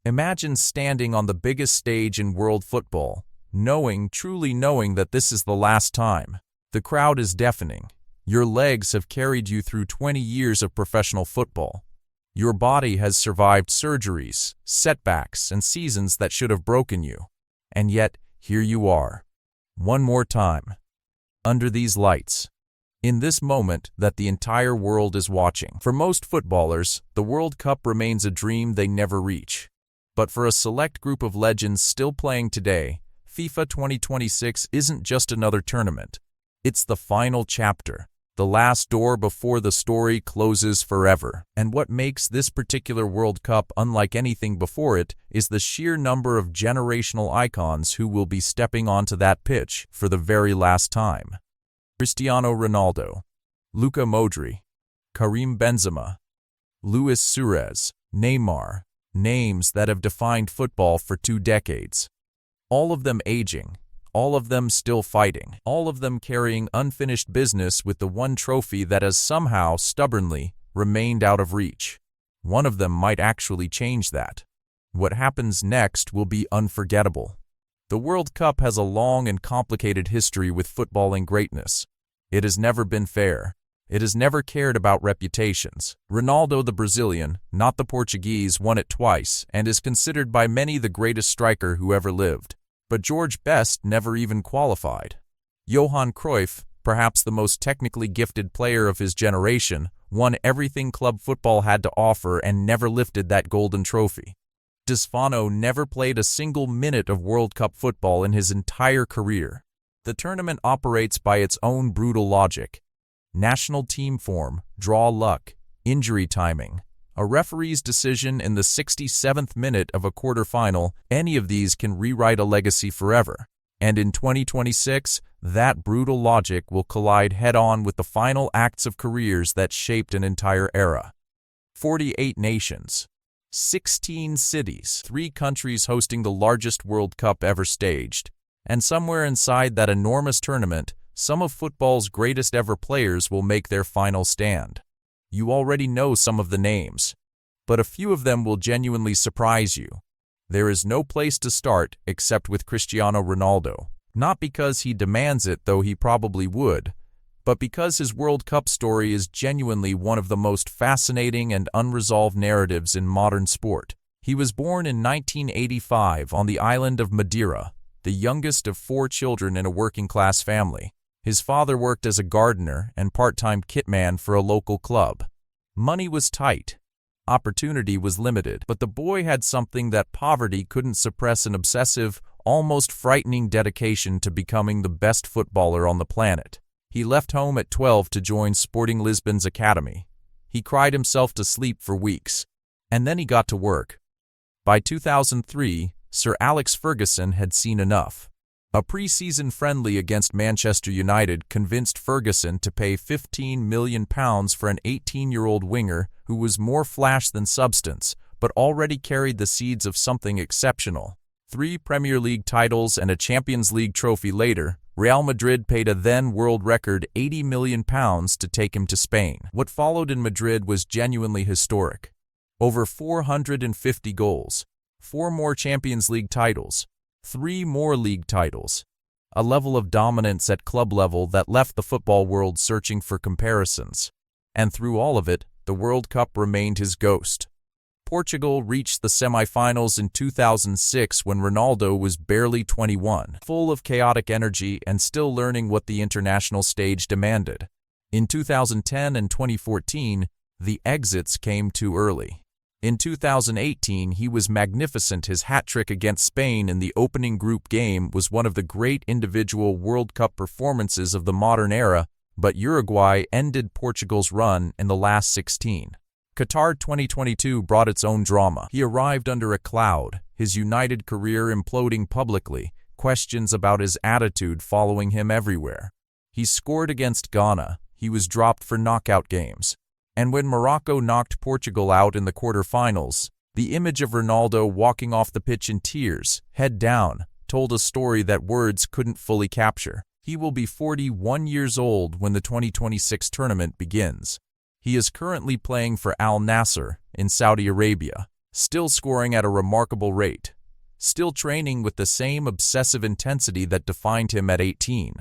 Imagine standing on the biggest stage in world football, truly knowing that this is the last time. The crowd is deafening. Your legs have carried you through 20 years of professional football. Your body has survived surgeries, setbacks, and seasons that should have broken you. And yet, here you are. One more time. Under these lights. In this moment that the entire world is watching. For most footballers, the World Cup remains a dream they never reach. But for a select group of legends still playing today, FIFA 2026 isn't just another tournament. It's the final chapter, the last door before the story closes forever. And what makes this particular World Cup unlike anything before it is the sheer number of generational icons who will be stepping onto that pitch for the very last time. Cristiano Ronaldo, Luka Modrić, Karim Benzema, Luis Suárez, Neymar, names that have defined football for 2 decades. All of them aging, all of them still fighting, all of them carrying unfinished business with the one trophy that has somehow stubbornly remained out of reach. One of them might actually change that. What happens next will be unforgettable. The World Cup has a long and complicated history with footballing greatness. It has never been fair. It has never cared about reputations. Ronaldo, the Brazilian, not the Portuguese, won it twice and is considered by many the greatest striker who ever lived. But George Best never even qualified. Johan Cruyff, perhaps the most technically gifted player of his generation, won everything club football had to offer and never lifted that golden trophy. Di Stefano never played a single minute of World Cup football in his entire career. The tournament operates by its own brutal logic. National team form, draw luck, injury timing, a referee's decision in the 67th minute of a quarterfinal, any of these can rewrite a legacy forever. And in 2026, that brutal logic will collide head-on with the final acts of careers that shaped an entire era. 48 nations, 16 cities, 3 countries hosting the largest World Cup ever staged. And somewhere inside that enormous tournament, some of football's greatest ever players will make their final stand. You already know some of the names, but a few of them will genuinely surprise you. There is no place to start except with Cristiano Ronaldo, not because he demands it, though he probably would, but because his World Cup story is genuinely one of the most fascinating and unresolved narratives in modern sport. He was born in 1985 on the island of Madeira, the youngest of 4 children in a working-class family. His father worked as a gardener and part-time kitman for a local club. Money was tight. Opportunity was limited, but the boy had something that poverty couldn't suppress: an obsessive, almost frightening dedication to becoming the best footballer on the planet. He left home at 12 to join Sporting Lisbon's academy. He cried himself to sleep for weeks, and then he got to work. By 2003, Sir Alex Ferguson had seen enough. A pre-season friendly against Manchester United convinced Ferguson to pay £15 million for an 18-year-old winger who was more flash than substance, but already carried the seeds of something exceptional. 3 Premier League titles and a Champions League trophy later, Real Madrid paid a then world record £80 million to take him to Spain. What followed in Madrid was genuinely historic. Over 450 goals, 4 more Champions League titles, 3 more league titles, a level of dominance at club level that left the football world searching for comparisons. And through all of it, the World Cup remained his ghost. Portugal reached the semi-finals in 2006 when Ronaldo was barely 21, full of chaotic energy and still learning what the international stage demanded. In 2010 and 2014, the exits came too early. In 2018, he was magnificent. His hat-trick against Spain in the opening group game was one of the great individual World Cup performances of the modern era, but Uruguay ended Portugal's run in the last 16. Qatar 2022 brought its own drama. He arrived under a cloud, his United career imploding publicly, questions about his attitude following him everywhere. He scored against Ghana. He was dropped for knockout games. And when Morocco knocked Portugal out in the quarterfinals, the image of Ronaldo walking off the pitch in tears, head down, told a story that words couldn't fully capture. He will be 41 years old when the 2026 tournament begins. He is currently playing for Al Nassr in Saudi Arabia. still scoring at a remarkable rate, still training with the same obsessive intensity that defined him at 18.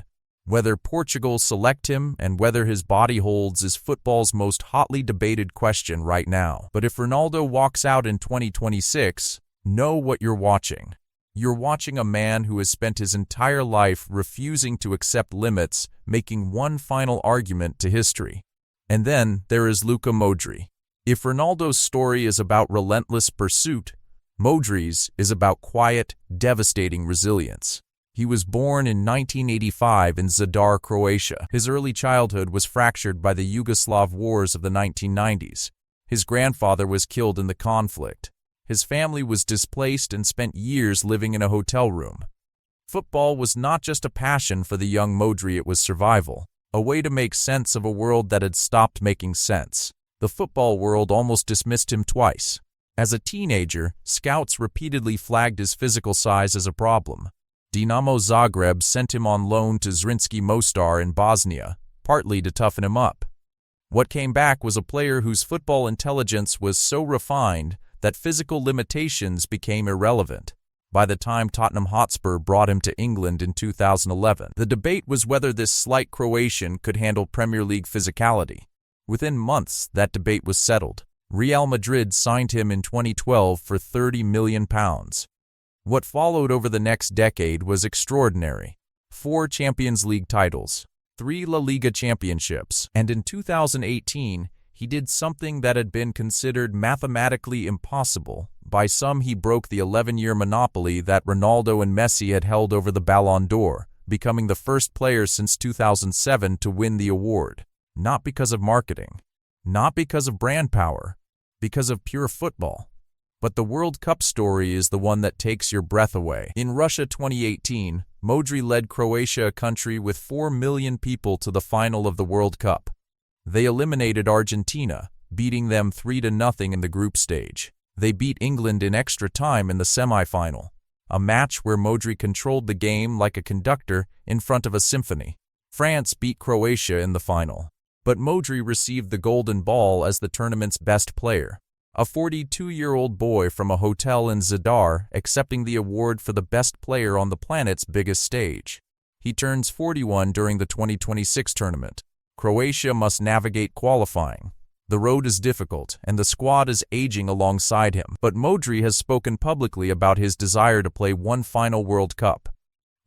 Whether Portugal select him and whether his body holds is football's most hotly debated question right now. But if Ronaldo walks out in 2026, know what you're watching. You're watching a man who has spent his entire life refusing to accept limits, making one final argument to history. And then there is Luka Modrić. If Ronaldo's story is about relentless pursuit, Modric's is about quiet, devastating resilience. He was born in 1985 in Zadar, Croatia. His early childhood was fractured by the Yugoslav wars of the 1990s. His grandfather was killed in the conflict. His family was displaced and spent years living in a hotel room. Football was not just a passion for the young Modrić, it was survival, a way to make sense of a world that had stopped making sense. The football world almost dismissed him twice. As a teenager, scouts repeatedly flagged his physical size as a problem. Dinamo Zagreb sent him on loan to Zrinski Mostar in Bosnia, partly to toughen him up. What came back was a player whose football intelligence was so refined that physical limitations became irrelevant. By the time Tottenham Hotspur brought him to England in 2011, the debate was whether this slight Croatian could handle Premier League physicality. Within months, that debate was settled. Real Madrid signed him in 2012 for £30 million. What followed over the next decade was extraordinary. 4 Champions League titles, 3 La Liga championships, and in 2018, he did something that had been considered mathematically impossible. By some, he broke the 11-year monopoly that Ronaldo and Messi had held over the Ballon d'Or, becoming the first player since 2007 to win the award. Not because of marketing, not because of brand power, because of pure football. But the World Cup story is the one that takes your breath away. In Russia 2018, Modrić led Croatia, a country with 4 million people, to the final of the World Cup. They eliminated Argentina, beating them 3-0 in the group stage. They beat England in extra time in the semi-final, a match where Modrić controlled the game like a conductor in front of a symphony. France beat Croatia in the final, but Modrić received the golden ball as the tournament's best player. A 42-year-old boy from a hotel in Zadar accepting the award for the best player on the planet's biggest stage. He turns 41 during the 2026 tournament. Croatia must navigate qualifying. The road is difficult, and the squad is aging alongside him, but Modrić has spoken publicly about his desire to play one final World Cup.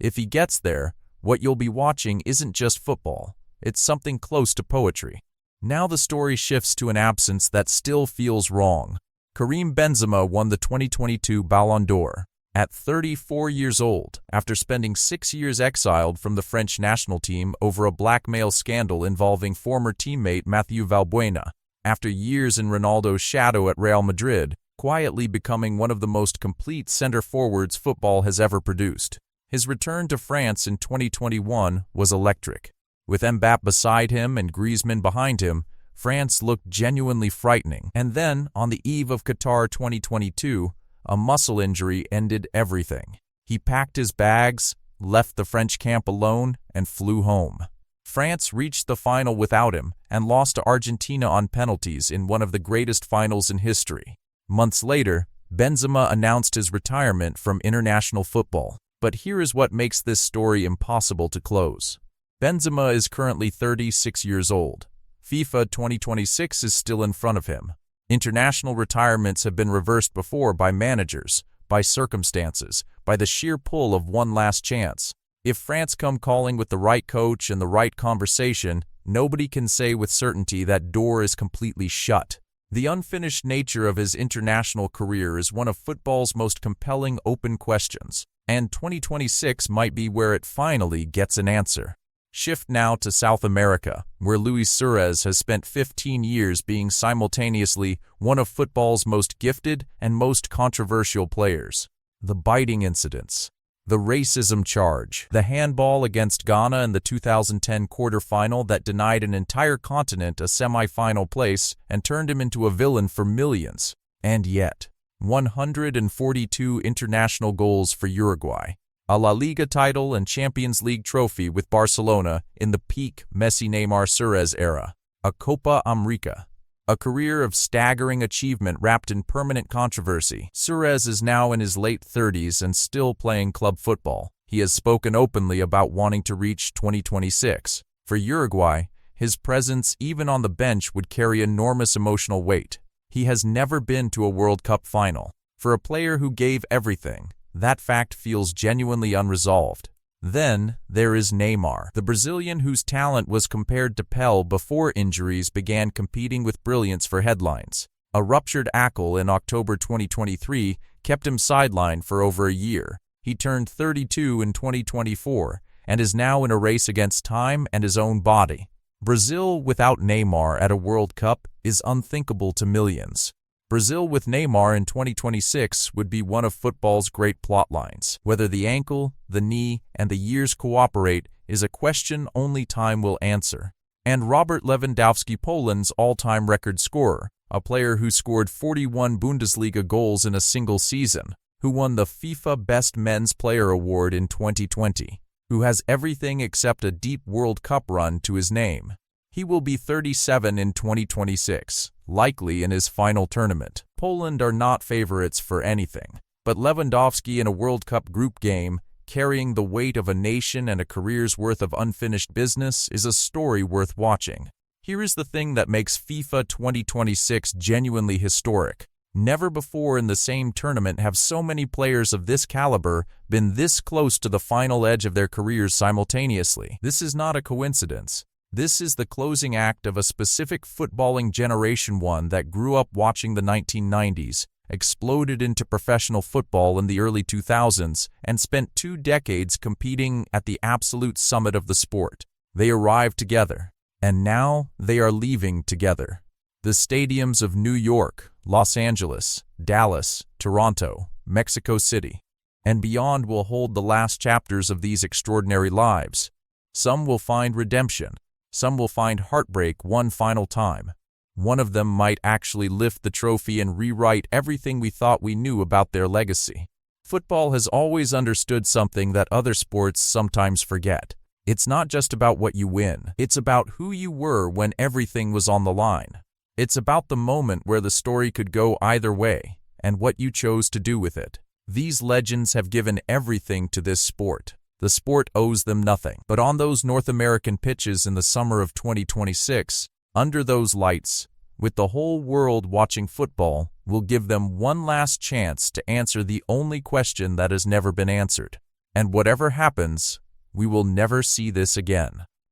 If he gets there, what you'll be watching isn't just football, it's something close to poetry. Now the story shifts to an absence that still feels wrong. Karim Benzema won the 2022 Ballon d'Or at 34 years old, after spending 6 years exiled from the French national team over a blackmail scandal involving former teammate Mathieu Valbuena. After years in Ronaldo's shadow at Real Madrid, quietly becoming one of the most complete center-forwards football has ever produced. His return to France in 2021 was electric. With Mbappé beside him and Griezmann behind him, France looked genuinely frightening. And then, on the eve of Qatar 2022, a muscle injury ended everything. He packed his bags, left the French camp alone, and flew home. France reached the final without him and lost to Argentina on penalties in one of the greatest finals in history. Months later, Benzema announced his retirement from international football. But here is what makes this story impossible to close. Benzema is currently 36 years old. FIFA 2026 is still in front of him. International retirements have been reversed before by managers, by circumstances, by the sheer pull of one last chance. If France come calling with the right coach and the right conversation, nobody can say with certainty that door is completely shut. The unfinished nature of his international career is one of football's most compelling open questions, and 2026 might be where it finally gets an answer. Shift now to South America, where Luis Suárez has spent 15 years being simultaneously one of football's most gifted and most controversial players. The biting incidents, the racism charge, the handball against Ghana in the 2010 quarterfinal that denied an entire continent a semi-final place and turned him into a villain for millions. And yet, 142 international goals for Uruguay, a La Liga title and Champions League trophy with Barcelona in the peak Messi-Neymar-Suárez era, a Copa América, A career of staggering achievement wrapped in permanent controversy. Suárez is now in his late 30s and still playing club football. He has spoken openly about wanting to reach 2026. For Uruguay, his presence even on the bench would carry enormous emotional weight. He has never been to a World Cup final. For a player who gave everything, that fact feels genuinely unresolved. Then, there is Neymar, the Brazilian whose talent was compared to Pelé before injuries began competing with brilliance for headlines. A ruptured ACL in October 2023 kept him sidelined for over a year. He turned 32 in 2024 and is now in a race against time and his own body. Brazil without Neymar at a World Cup is unthinkable to millions. Brazil with Neymar in 2026 would be one of football's great plotlines. Whether the ankle, the knee, and the years cooperate is a question only time will answer. And Robert Lewandowski, Poland's all-time record scorer, a player who scored 41 Bundesliga goals in a single season, who won the FIFA Best Men's Player Award in 2020, who has everything except a deep World Cup run to his name. He will be 37 in 2026, likely in his final tournament. Poland are not favorites for anything, but Lewandowski in a World Cup group game, carrying the weight of a nation and a career's worth of unfinished business, is a story worth watching. Here is the thing that makes FIFA 2026 genuinely historic. Never before in the same tournament have so many players of this caliber been this close to the final edge of their careers simultaneously. This is not a coincidence. This is the closing act of a specific footballing generation, one that grew up watching the 1990s, exploded into professional football in the early 2000s, and spent 2 decades competing at the absolute summit of the sport. They arrived together, and now they are leaving together. The stadiums of New York, Los Angeles, Dallas, Toronto, Mexico City, and beyond will hold the last chapters of these extraordinary lives. Some will find redemption. Some will find heartbreak one final time. One of them might actually lift the trophy and rewrite everything we thought we knew about their legacy. Football has always understood something that other sports sometimes forget. It's not just about what you win. It's about who you were when everything was on the line. It's about the moment where the story could go either way, and what you chose to do with it. These legends have given everything to this sport. The sport owes them nothing. But on those North American pitches in the summer of 2026, under those lights, with the whole world watching football, we'll give them one last chance to answer the only question that has never been answered. And whatever happens, we will never see this again.